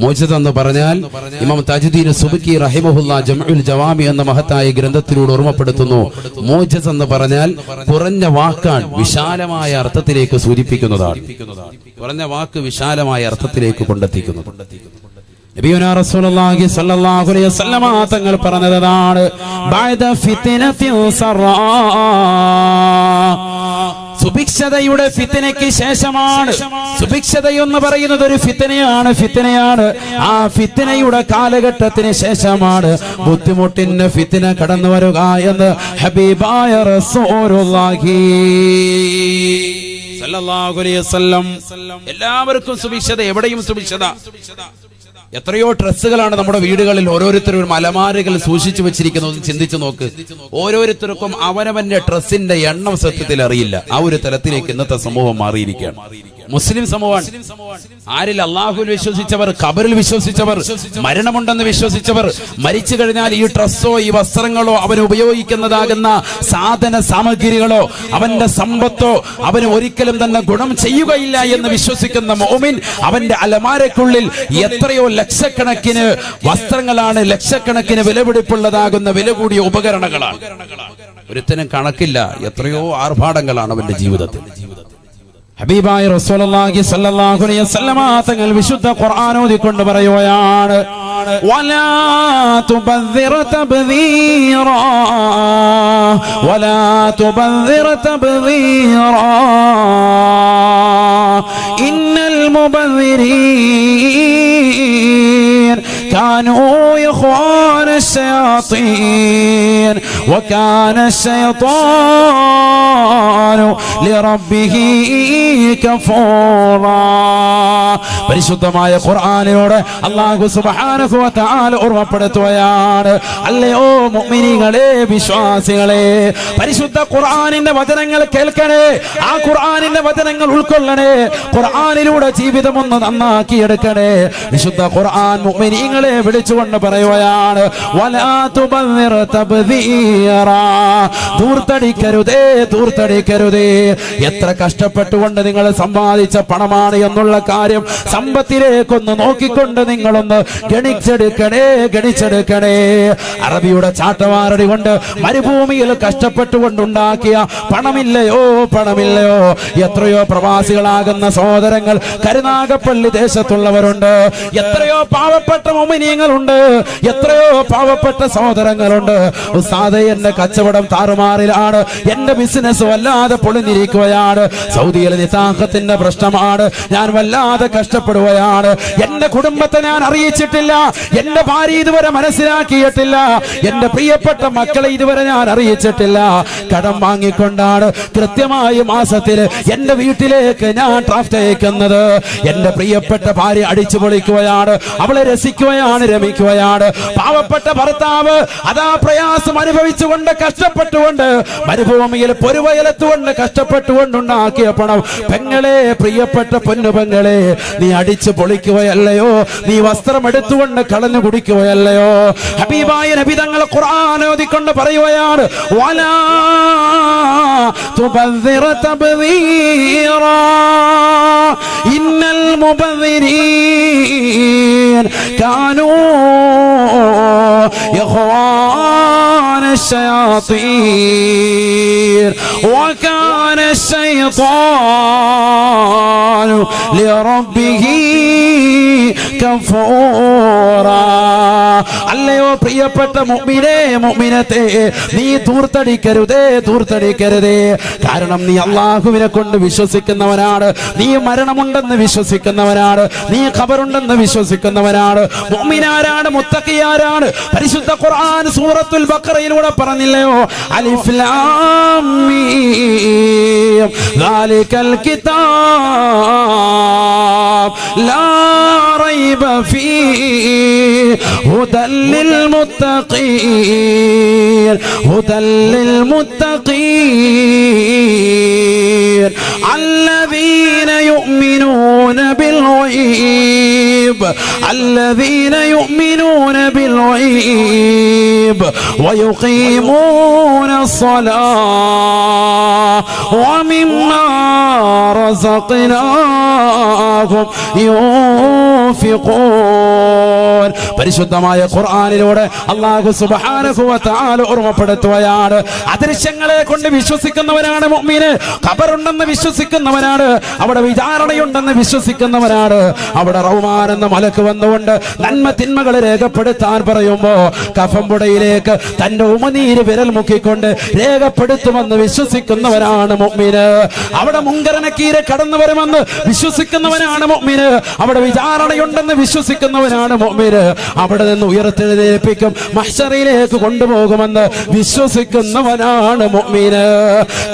മോചസ് എന്ന് പറഞ്ഞാൽ ഇമാം താജുദ്ദീൻ സുബ്കി റഹിമഹുല്ലാ ജംഉൽ ജവാമി എന്ന മഹത്തായ ഗ്രന്ഥത്തിലൂടെ ഓർമ്മപ്പെടുത്തുന്നു, മോചസ് എന്ന് പറഞ്ഞാൽ കുറഞ്ഞ വാക്കാണ്, വിശാലമായ അർത്ഥത്തിലേക്ക് സൂചിപ്പിക്കുന്നതാണ്. കുറഞ്ഞ വാക്ക് വിശാലമായ അർത്ഥത്തിലേക്ക് കൊണ്ടെത്തിക്കുന്നു. നബിയുനാ റസൂലുള്ളാഹി സ്വല്ലല്ലാഹു അലൈഹി വസല്ലമ തങ്ങൾ പറഞ്ഞതാണ്, ബഅദ ഫിത്നത്തിൻ സറാ, സുഭിക്ഷതയുടെ ഫിത്നയ്ക്ക് ശേഷമാണ്. സുഭിക്ഷത എന്ന് പറയുന്നത് ഒരു ഫിത്നയാണ്. ആ ഫിത്നയുടെ കാലഘട്ടത്തിന് ശേഷമാണ് ബുദ്ധിമുട്ടിന്റെ ഫിത്ന കടന്നു വരിക എന്ന് ഹബീബായ റസൂലുള്ളാഹി സ്വല്ലല്ലാഹു അലൈഹി വസല്ലം. എല്ലാവർക്കും സുഭിക്ഷത, എവിടെയും സുഭിക്ഷത. എത്രയോ ഡ്രസ്സുകളാണ് നമ്മുടെ വീടുകളിൽ ഓരോരുത്തരും അലമാരകൾ സൂക്ഷിച്ചു വെച്ചിരിക്കുന്നത്. ചിന്തിച്ചു നോക്ക്, ഓരോരുത്തർക്കും അവനവന്റെ ഡ്രസ്സിന്റെ എണ്ണം സത്യത്തിൽ അറിയില്ല. ആ ഒരു തലത്തിലേക്ക് ഇന്നത്തെ സമൂഹം മാറിയിരിക്കുകയാണ്. മുസ്ലിം സമൂഹമാണ്. ആരിൽ അള്ളാഹുവിൽ വിശ്വസിച്ചവർ, ഖബറിൽ വിശ്വസിച്ചവർ, മരണമുണ്ടെന്ന് വിശ്വസിച്ചവർ, മരിച്ചു കഴിഞ്ഞാൽ ഈ ഡ്രസ്സോ ഈ വസ്ത്രങ്ങളോ അവന് ഉപയോഗിക്കുന്നതാകുന്ന സാധന സാമഗ്രികളോ അവന്റെ സമ്പത്തോ അവന് ഒരിക്കലും തന്നെ ഗുണം ചെയ്യുകയില്ല എന്ന് വിശ്വസിക്കുന്ന മുഅ്മിൻ, അവന്റെ അലമാരക്കുള്ളിൽ എത്രയോ ലക്ഷക്കണക്കിന് വസ്ത്രങ്ങളാണ്, ലക്ഷക്കണക്കിന് വിലപിടിപ്പുള്ളതാകുന്ന വില കൂടിയ ഉപകരണങ്ങളാണ്. ഒരുത്തനും കണക്കില്ല, എത്രയോ ആർഭാടങ്ങളാണ് അവന്റെ ജീവിതത്തിൽ. ഹബീബായ റസൂലുള്ളാഹി സ്വല്ലല്ലാഹു അലൈഹി വസല്ലമ തങ്ങൾ വിശുദ്ധ ഖുർആൻ ഓതിക്കൊണ്ട് പറയുകയാണ്, വലാ തുബദ്ദിർ തബ്ദീറാ, വലാ തുബദ്ദിർ തബ്ദീറാ, ഇന്നൽ മുബദ്ദിരീൻ കാനൂ ഇഖ്വാന الشياطين وكان الشيطان لربه كفورا. പരിശുദ്ധമായ ഖുർആനിലൂടെ അല്ലാഹു സുബ്ഹാനഹു വ തആല ഓർമ്മപ്പെടുത്തുകയാണ്, അല്ലയോ മുഅ്മിനീങ്ങളെ, വിശ്വാസികളെ, പരിശുദ്ധ ഖുർആനിന്റെ വചനങ്ങൾ കേൾക്കണേ, ആ ഖുർആനിന്റെ വചനങ്ങൾ ഉൾക്കൊള്ളണേ, ഖുർആനിലൂടെ ജീവിതം ഒന്ന് നന്നാക്കി എടുക്കണേ. വിശുദ്ധ ഖുർആൻ മുഅ്മിനീങ്ങളെ വിളിച്ചുകൊണ്ട് പറയുകയാണ്, വലാ തുബദ്ദിർ തബ്ദീറാ, ദൂർത്തടിക്കരുതേ, ദൂർത്തടിക്കരുതേ. എത്ര കഷ്ടപ്പെട്ടുകൊണ്ട് നിങ്ങൾ സമ്പാദിച്ച പണമാണ് എന്നുള്ള കാര്യം സമ്പത്തിലേക്കൊന്ന് നോക്കിക്കൊണ്ട് നിങ്ങളൊന്ന് ഗണിച്ചെടുക്കണേ. അറബിയുടെ ചാട്ടവാറടി കൊണ്ട് മരുഭൂമിയിൽ കഷ്ടപ്പെട്ടുകൊണ്ടുണ്ടാക്കിയ പണമില്ലയോ? എത്രയോ പ്രവാസികളാകുന്ന സഹോദരങ്ങൾ കരുനാഗപ്പള്ളി ദേശത്തുള്ളവരുണ്ട്, എത്രയോ പാവപ്പെട്ട മുഅ്മിനീങ്ങളുണ്ട്, എത്രയോ പാവപ്പെട്ട സഹോദരങ്ങളുണ്ട്. ഉസ്താദേ, എന്റെ കച്ചവടം താറുമാറിലാണ്, എന്റെ ബിസിനസ് വല്ലാതെ പൊളിഞ്ഞിരിക്കുകയാണ്, സൗദിയിലെ നിതാഖത്തിന്റെ പ്രശ്നമാണ്, ഞാൻ വല്ലാതെ കഷ്ടപ്പെടുകയാണ്, എന്റെ കുടുംബത്തെ ഞാൻ അറിയിച്ചിട്ടില്ല, എന്റെ ഭാര്യ ഇതുവരെ മനസ്സിലാക്കിയിട്ടില്ല, എന്റെ പ്രിയപ്പെട്ട മക്കളെ ഇതുവരെ ഞാൻ അറിയിച്ചിട്ടില്ല, കടം വാങ്ങിക്കൊണ്ടാണ് കൃത്യമായ മാസത്തിൽ എന്റെ വീട്ടിലേക്ക് ഞാൻ ഡ്രാഫ്റ്റ് അയക്കുന്നത്. എന്റെ പ്രിയപ്പെട്ട ഭാര്യ അടിച്ചു പൊളിക്കുകയാണ്, അവളെ രസിക്കുകയാണ്, രമിക്കുകയാണ്. പാവപ്പെട്ട ഭർത്താവ് അതാ പ്രയാസം അനുഭവിച്ചുകൊണ്ട് കഷ്ടപ്പെട്ടുകൊണ്ട് മരുഭൂമിയിൽ പൊരുവയലത്തുകൊണ്ട് കഷ്ടപ്പെട്ടുകൊണ്ടുണ്ടാക്കിയ പണം, പെങ്ങളെ, പ്രിയപ്പെട്ട പൊന്നു പെങ്ങളെ, നീ അടിച്ചു പൊളിക്കുകയല്ലയോ, നീ വസ്ത്രം എടുത്തുകൊണ്ട് കളഞ്ഞു കുടിക്കുകയല്ലയോ? ഹബീബായ നബി തങ്ങൾ ഖുർആൻ ഓതിക്കൊണ്ട് പറയുകയാണ്, വലാ തുബദ്ദിർ തബ്ദീറാ, ഇന്നൽ മുബദ്ദിരീൻ കാനൂ ഇഖ്വാന الشياطين وكان الشيطان لربه كفورا. അല്ലയോ പ്രിയപ്പെട്ട മുഅ്മിനേ മുഅ്മിനത്തേ, നീ ധൂർത്തടിക്കരുതേ. കാരണം നീ അല്ലാഹുവിനെ കൊണ്ട് വിശ്വസിക്കുന്നവനാണ്, നീ മരണമുണ്ടെന്ന് വിശ്വസിക്കുന്നവനാണ്, നീ ഖബറുണ്ടെന്ന് വിശ്വസിക്കുന്നവനാണ്. മുഅ്മിനാരാണ്, മുത്തഖിയാരാണ്? പരിശുദ്ധ ഖുർആൻ സൂറത്തുൽ ബഖറയിലൂടെ പറഞ്ഞില്ലയോ, അലിഫ് ലാം മീം ദാലികൽ കിതാബ് ലാ റൈബ ഫീഹി ഹുദൽ للمتقين الذين يؤمنون بالغيب ويقيمون الصلاة ومما رزقناهم ينفقون. പരിശുദ്ധമായ ഖുർആനിലൂടെ അല്ലാഹു സുബ്ഹാനഹു വ തആല ഓർമ്മപ്പെടുത്തുകയാണ്, അദൃശ്യങ്ങളെ കൊണ്ട് വിശ്വസിക്കുന്നവനാണ് മുഅ്മിന്, ഖബറുണ്ടെന്ന് വിശ്വസിക്കുന്നവനാണ്, അവിടെ വിചാരണയുണ്ടെന്ന് വിശ്വസിക്കുന്നവനാണ്. അവിടെ റഹ്മാൻ എന്ന മലക്ക് വന്നുകൊണ്ട് നന്മ തിന്മകൾ രേഖപ്പെടുത്താൻ പറയുമ്പോ കഫംപുടയിലേക്ക് തന്റെ ഉമനീര് വിരൽ മുക്കിക്കൊണ്ട് രേഖപ്പെടുത്തുമെന്ന് വിശ്വസിക്കുന്നവനാണ് മുഅ്മിന്. അവിടെ മുങ്കർ നക്കീർ കടന്നു വരുമെന്ന് വിശ്വസിക്കുന്നവനാണ് മുഅ്മിന്. അവിടെ വിചാരണയുണ്ടെന്ന് വിശ്വസിക്കുന്നവനാണ് മുഅ്മിന്. അവിടെ നിന്ന് ഉയർത്തെഴുന്നേൽപ്പിക്കും, മഹ്ശറിലേക്ക് കൊണ്ടുപോകുമെന്ന് വിശ്വസിക്കുന്നവനാണ് മുഅ്മിന്.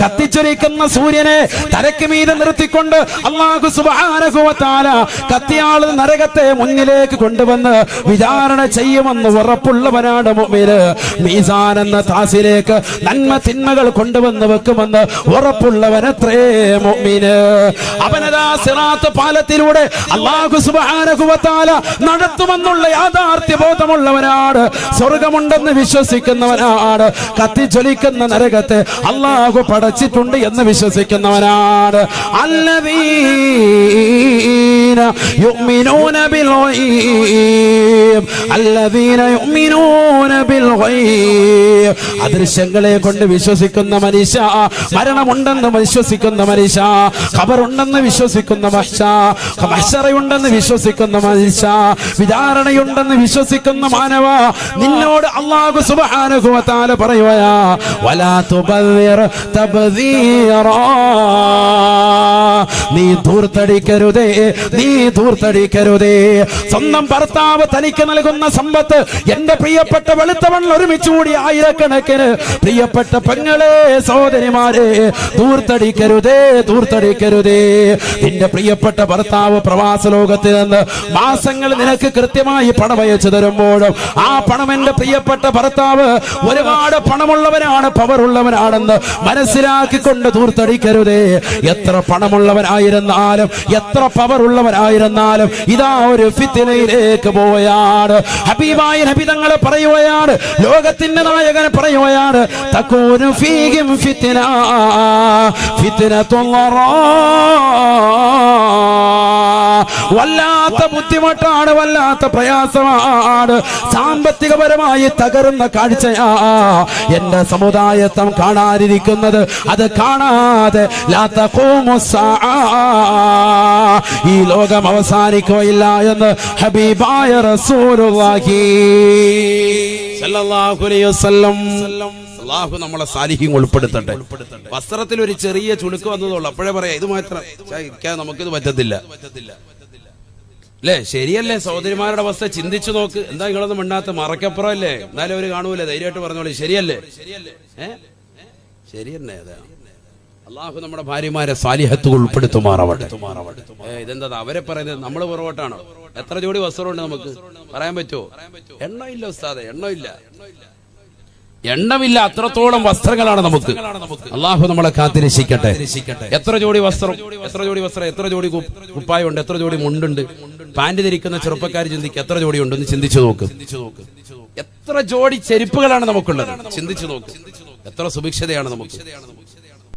കത്തിച്ചൊലിക്കുന്ന സൂര്യനെ തലയ്ക്ക് മീതെ നിർത്തിക്കൊണ്ട് അല്ലാഹു സുബ്ഹാനഹു വ തആല കത്തിയാളുന്ന നരകത്തെ മുന്നിലേക്ക് കൊണ്ടുവന്ന് വിചാരണ ചെയ്യുമെന്ന് ഉറപ്പുള്ളവനാണ് മുഅ്മിന്. മീസാൻ എന്ന താസിലേക്ക് നന്മ തിന്മകൾ കൊണ്ടുവന്ന് വെക്കുമെന്ന് ഉറപ്പുള്ളവനത്രേ മുഅ്മിന്. അവനതാ സിറാത്ത് പാലത്തിലൂടെ അല്ലാഹു സുബ്ഹാനഹു വ തആല നടത്തുമെന്നുള്ള യാഥാർത്ഥ്യ ബോധമുള്ളവനാണ്, സ്വർഗമുണ്ടെന്ന് വിശ്വസിക്കുന്നവനാണ്, കത്തിജ്വലിക്കുന്ന നരകത്തെ അല്ലാഹു പടച്ചിട്ടുണ്ട് എന്ന് വിശ്വസിക്കുന്നവനാണ്. الذين يؤمنون بالغيب അദൃശ്യങ്ങളെ കൊണ്ട് വിശ്വസിക്കുന്ന മനുഷ്യ, മരണമുണ്ടെന്ന് വിശ്വസിക്കുന്ന മനുഷ്യ, ഖബറുണ്ടെന്ന് വിശ്വസിക്കുന്ന മനുഷ്യ, മഹ്ശറയുണ്ടെന്ന് വിശ്വസിക്കുന്ന മനുഷ്യ, വിചാരണയുണ്ടെന്ന് വിശ്വസിക്കുന്ന മാനവ, നിന്നോട് അല്ലാഹു സുബ്ഹാനഹു വ തആല പറയുകയാ, വലാ തുബദ്ദിർ തബ്ദീറാ, നീ ധൂർത്തടിക്കരുതേ. സ്വന്തം ഭർത്താവ് തനിക്ക് നൽകുന്ന സമ്പത്ത്, എന്റെ പ്രിയപ്പെട്ട വെളുത്തവണ്ണം ഒരുമിച്ച് കൂടി ആയിരക്കണക്കിന് പ്രിയപ്പെട്ട പെങ്ങളെ, സഹോദരിമാരെ, ധൂർത്തടിക്കരുതേ. നിന്റെ പ്രിയപ്പെട്ട ഭർത്താവ് പ്രവാസ ലോകത്തിൽ നിന്ന് മാസങ്ങൾ നിനക്ക് കൃത്യമായി പണം അയച്ചു തരുമ്പോഴും ആ പണം എന്റെ പ്രിയപ്പെട്ട ഭർത്താവ് ഒരുപാട് പണമുള്ളവനാണ്, പവറുള്ളവനാണെന്ന് മനസ്സിലാക്കിക്കൊണ്ട് ധൂർത്തടിക്കരുതേ. എത്ര പണമുള്ളവനായിരുന്നാലും, എത്ര പവറുള്ളവനായിരുന്നാലും ഇതാ ഒരു ഫിത്നയിലേക്ക് പോയാണ്. ഹബീബായ നബി തങ്ങൾ പറയുകയാണ്, ലോകത്തിന്റെ നായകൻ പറയുകയാണ്, തകൂനു ഫീഹിം ഫിത്നത്തുല്ലറാ, വല്ലാത്ത ബുദ്ധിമുട്ടാണ്, വല്ലാത്ത പ്രയാസമാണ്, സാമ്പത്തികപരമായി തകരുന്ന കാഴ്ചയാ എന്റെ സമുദായത്വം കാണാനിരിക്കുന്നത്. അത് കാണാതെ ലാ തഖൂമു സ്സാഅ, ഈ ലോകം അവസാനിക്കുകയില്ല എന്ന് ഹബീബായ റസൂലുള്ളാഹി സ്വല്ലല്ലാഹു അലൈഹി വസല്ലം. അല്ലാഹു നമ്മളെ സാലിഹ്യം ഉൾപ്പെടുത്തട്ടെ. വസ്ത്രത്തിൽ ഒരു ചെറിയ ചുളുക്ക് വന്നതുള്ളൂ, അപ്പോഴേ പറയാം ഇത് മാത്രം നമുക്കിത് പറ്റത്തില്ല അല്ലേ? ശരിയല്ലേ? സഹോദരിമാരുടെ അവസ്ഥ ചിന്തിച്ചു നോക്ക്. എന്താ നിങ്ങളൊന്നും മിണ്ടാത്ത? മറക്കപ്പുറം അല്ലേ? എന്നാലും അവര് കാണൂലേ? ധൈര്യമായിട്ട് പറഞ്ഞോളൂ. ശരിയല്ലേ? ശരിയല്ലേ? അതെ. അള്ളാഹു നമ്മുടെ ഭാര്യമാരെ സാലിഹത്ത് ഉൾപ്പെടുത്തുമാറാവട്ടെ. ഇതെന്താ അവരെ പറയുന്നത്? നമ്മൾ പുറകോട്ടാണോ? എത്ര ജോഡി വസ്ത്രമുണ്ട് നമുക്ക് പറയാൻ പറ്റുമോ? എണ്ണമില്ല ഉസ്താദെ, എണ്ണമില്ല, അത്രത്തോളം വസ്ത്രങ്ങളാണ് നമുക്ക്. അള്ളാഹു നമ്മളെ കാത്തിരക്ഷിക്കട്ടെ. എത്ര ജോഡി വസ്ത്രം, എത്ര ജോഡി കുപ്പായുണ്ട്, എത്ര ജോഡി മുണ്ടുണ്ട്. പാന്റ് ധരിക്കുന്ന ചെറുപ്പക്കാർ ചിന്തിക്കുക, എത്ര ജോഡി ഉണ്ടെന്ന് ചിന്തിച്ചു നോക്ക്. എത്ര ജോഡി ചെരുപ്പുകളാണ് നമുക്കുള്ളത് ചിന്തിച്ചു നോക്ക്. എത്ര സുഭിക്ഷതയാണ് നമുക്ക്.